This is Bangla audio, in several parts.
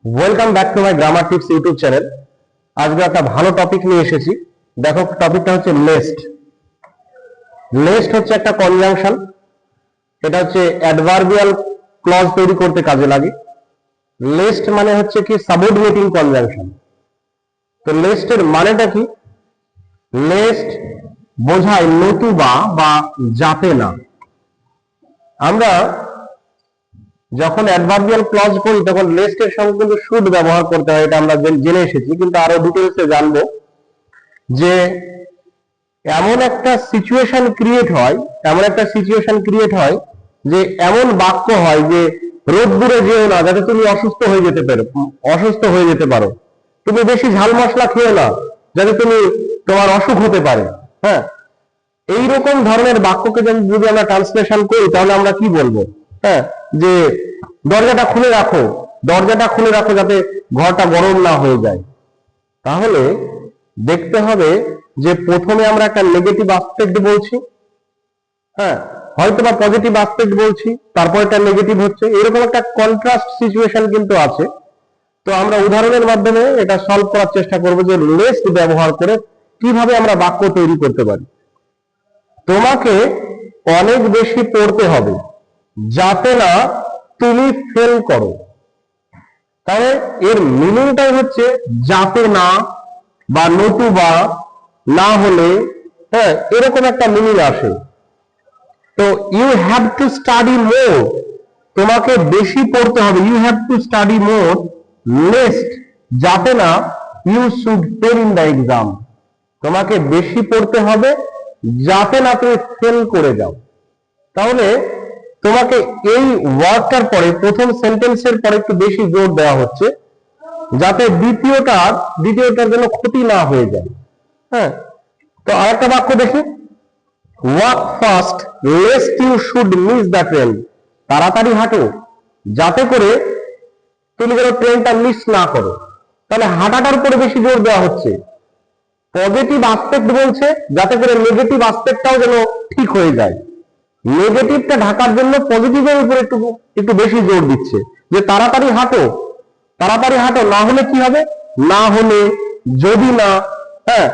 Welcome back to my grammar tips YouTube channel. আজকে একটা ভালো টপিক নিয়ে এসেছি। দেখো, টপিকটা হচ্ছে লেস্ট। লেস্ট হচ্ছে একটা কনজাংশন। এটা হচ্ছে অ্যাডভার্বিয়াল ক্লজ তৈরি করতে কাজে লাগে। লেস্ট মানে হচ্ছে কি সাবঅর্ডিনেটিং কনজাংশন। তো লেস্টের মানেটা কি? লেস্ট বোঝায় নতুবা বা যাতে না। আমরা যখন অ্যাডভার্বিয়াল ক্লজ করি তখন লেস্টের সঙ্গে কিন্তু শুড ব্যবহার করতে হয়, এটা আমরা জেনে এসেছি, কিন্তু আরো ডিটেলসে জানবো যে এমন একটা সিচুয়েশন ক্রিয়েট হয় যে এমন বাক্য হয় যে রোদ্দুরে যেও না যাতে তুমি অসুস্থ হয়ে যেতে পারো, তুমি বেশি ঝাল মশলা খেও না যাতে তোমার অসুখ হতে পারে। হ্যাঁ, এইরকম ধরনের বাক্যকে যদি আমরা ট্রান্সলেশন করি তাহলে আমরা কি বলবো? হ্যাঁ, যে দরজাটা খুলে রাখো যাতে ঘরটা গরম না হয়ে যায়। তাহলে দেখতে হবে যে প্রথমে আমরা একটা নেগেটিভ অ্যাসপেক্ট বলছি, হ্যাঁ, হয়তো বা পজিটিভ অ্যাসপেক্ট বলছি, তারপর এটা নেগেটিভ হচ্ছে, এরকম একটা কন্ট্রাস্ট সিচুয়েশন কিন্তু আছে। তো আমরা উদাহরণের মাধ্যমে এটা সলভ করার চেষ্টা করব যে লেস্ট ব্যবহার করে কিভাবে আমরা বাক্য তৈরি করতে পারি। তোমাকে অনেক বেশি পড়তে হবে যাতে না তুমি ফেল করো। তাহলে এর মিনিংটাই হচ্ছে যাতে না বা নতুবা, না হলে, হ্যাঁ, এরকম একটা মিনিং আসে। তো you have to study more, তোমাকে বেশি পড়তে হবে। You have to study more lest, যাতে না you should fail in the exam, তোমাকে বেশি পড়তে হবে যাতে না তুমি ফেল করে যাও। তাহলে তোমাকে এই ওয়ার্ডটার পরে, প্রথম সেন্টেন্সের পরে একটু বেশি জোর দেওয়া হচ্ছে যাতে দ্বিতীয়টার জন্য ক্ষতি না হয়ে যায়। হ্যাঁ, তো আরেকটা বাক্য দেখি, walk fast lest you should miss the train, তাড়াতাড়ি হাঁটো যাতে করে তুমি যেন ট্রেনটা মিস না করো। তাহলে হাঁটাটার উপরে বেশি জোর দেওয়া হচ্ছে। পজিটিভ অ্যাসপেক্ট বলছে যাতে করে নেগেটিভ অ্যাসপেক্টটাও যেন ঠিক হয়ে যায়। নেগেটিভটা ঢাকার জন্য পজিটিভের উপরে একটু বেশি জোর দিচ্ছে যে তাড়াতাড়ি হাঁটো, না হলে কি হবে, না হলে যদি না, হ্যাঁ,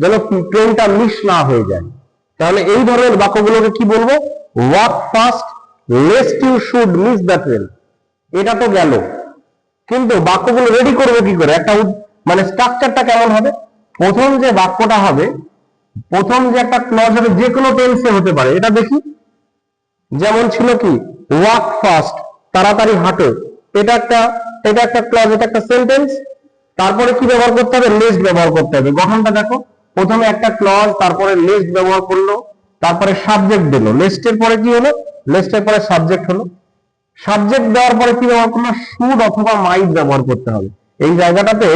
যেন ট্রেনটা মিস না হয়ে যায়। তাহলে এই ধরনের বাক্যগুলোকে কি বলবো? Walk fast lest you should miss the train. এটা তো গেল, কিন্তু বাক্যগুলো রেডি করবো কি করে? একটা মানে স্ট্রাকচারটা কেমন হবে? প্রথম যে বাক্যটা হবে, প্রথম যে একটা ক্লজ হবে, যে কোনো টেন্সে হতে পারে, এটা দেখি। যেমন ছিল কি, ওয়াক ফাস্ট, তাড়াতাড়ি হাঁটো, এটা একটা ক্লজ, এটা একটা সেন্টেন্স। তারপরে কি ব্যবহার করতে হবে? লেস্ট ব্যবহার করতে হবে। গঠনটা দেখো, প্রথমে একটা ক্লজ, তারপরে লেস্ট ব্যবহার করলো, তারপরে সাবজেক্ট দিল। লেস্টের পরে কি হলো? লেস্টের পরে সাবজেক্ট হলো। সাবজেক্ট দেওয়ার পরে কি ব্যবহার করলো? শুড অথবা মাইট ব্যবহার করতে হবে। এই জায়গাটাতে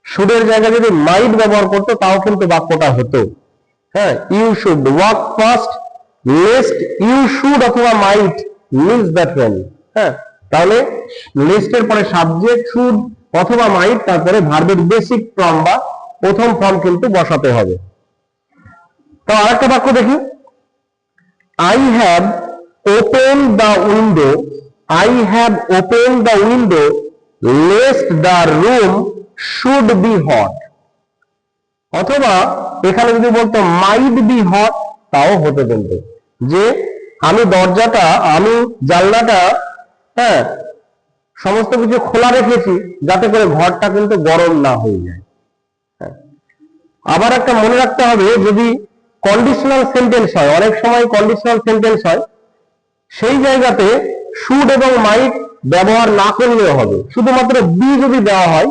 শুডের জায়গায় যদি মাইট ব্যবহার করতো তাও কিন্তু বাক্যটা হতো। হ্যাঁ, you should walk fast lest you should অথবা মাইট মিস দ্য ট্রেন। হ্যাঁ, তাহলে লিস্টের পরে সাবজেক্ট, শুড অথবা মাইট, তারপরে ভার্বের বেসিক ফর্ম বা প্রথম ফর্ম কিন্তু বসাতে হবে। তো আরেকটা বাক্য দেখি, I have open the window, I have open the window lest the room should be hot. অথবা এখানে যদি বলতো মাইট বি হট, তাও হতে বলতো যে আমি জানলাটা, হ্যাঁ, সমস্ত কিছু খোলা রেখেছি যাতে করে ঘরটা কিন্তু গরম না হয়ে যায়। আবার একটা মনে রাখতে হবে, যদি কন্ডিশনাল সেন্টেন্স হয়, অনেক সময় কন্ডিশনাল সেন্টেন্স হয়, সেই জায়গাতে শুড এবং মাইট ব্যবহার না করলেও হবে। শুধুমাত্র বি যদি দেওয়া হয়,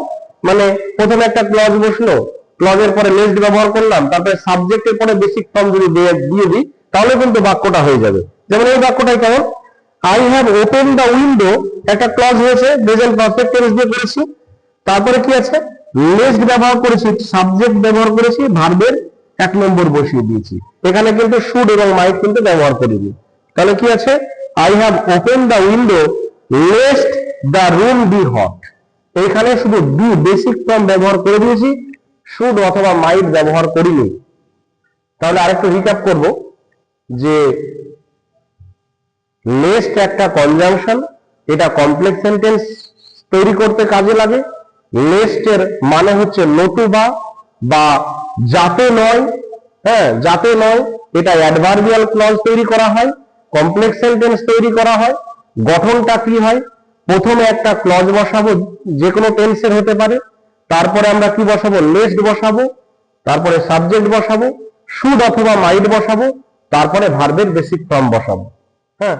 মানে প্রথমে একটা ক্লজ বসলো, ক্লজের পরে লেস্ট ব্যবহার করলাম, তারপরে সাবজেক্টের পরে বেসিক ফর্ম যদি দিয়ে দিই, তাহলে কিন্তু বাক্যটা হয়ে যাবে। যেমন এই বাক্যটাই কেমন, I have open the window, একটা ক্লজ হয়েছে, প্রেজেন্ট পারফেক্ট টেন্স দিয়ে করেছি, তারপরে কি আছে? লেস্ট ব্যবহার করেছি, সাবজেক্ট ব্যবহার করেছি, ভার্বের 1 নম্বর বসিয়ে দিয়েছি। এখানে কিন্তু শুড এবং মাইট কিন্তু ব্যবহার করিনি। তাহলে কি আছে? I have open the window lest the room be hot. এখানে শুধু বি বেসিক ফর্ম ব্যবহার করে দিয়েছি, শুড অথবা মাইট ব্যবহার করিনি। তাহলে আরেকটু রিক্যাপ করব যে লেস্ট একটা কনজাংশন, এটা কমপ্লেক্স সেন্টেন্স তৈরি করতে কাজে লাগে। লেস্ট এর মানে হচ্ছে নতুবা বা যাতে নয়, হ্যাঁ যাতে নয়, এটা অ্যাডভার্বিয়াল ক্লজ তৈরি করা হয়, কমপ্লেক্স সেন্টেন্স তৈরি করা হয়। গঠনটা কি হয়, প্রথমে একটা ক্লজ বসাবো, যে কোনো টেন্সের হতে পারে, তারপরে আমরা কি বসাবো, লেস্ট বসাবো, তারপরে সাবজেক্ট বসাবো, শুড অথবা মাইট বসাবো, তারপরে ভার্বের বেসিক ফর্ম বসাবো। হ্যাঁ,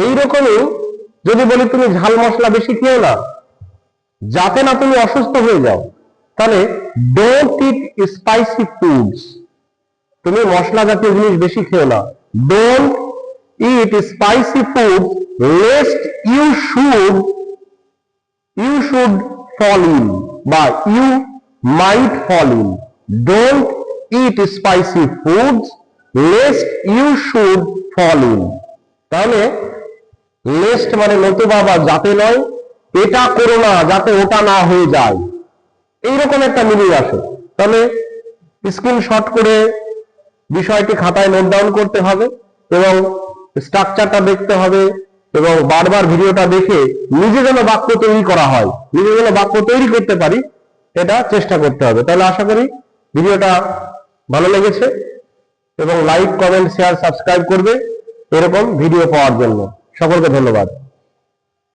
এইরকমই যদি বলি তুমি ঝাল মশলা বেশি খেও না, যাতে না তুমি অসুস্থ হয়ে যাও, তাহলে ডোন্ট ইট স্পাইসি ফুডস, তুমি মশলা জাতীয় জিনিস বেশি খেও না। Don't eat spicy food lest you should fall in, বা you might fall in. Don't eat spicy foods lest you should fall in. তাহলে লেস্ট মানে নতুবা বা যাতে নয়, এটা করো না যাতে ওটা না হয়ে যায়, এইরকম একটা মিনিং আসে। তাহলে স্ক্রিনশট করে বিষয়টি খাতায় নোট ডাউন করতে হবে এবং স্ট্রাকচারটা দেখতে হবে, এবং বারবার ভিডিওটা দেখে নিজে যেন বাক্য তৈরি করা হয়, নিজে যেন বাক্য তৈরি করতে পারি, এটা চেষ্টা করতে হবে। তাহলে আশা করি ভিডিওটা ভালো লেগেছে, এবং লাইক, কমেন্ট, শেয়ার, সাবস্ক্রাইব করবে এরকম ভিডিও পাওয়ার জন্য। সকলকে ধন্যবাদ।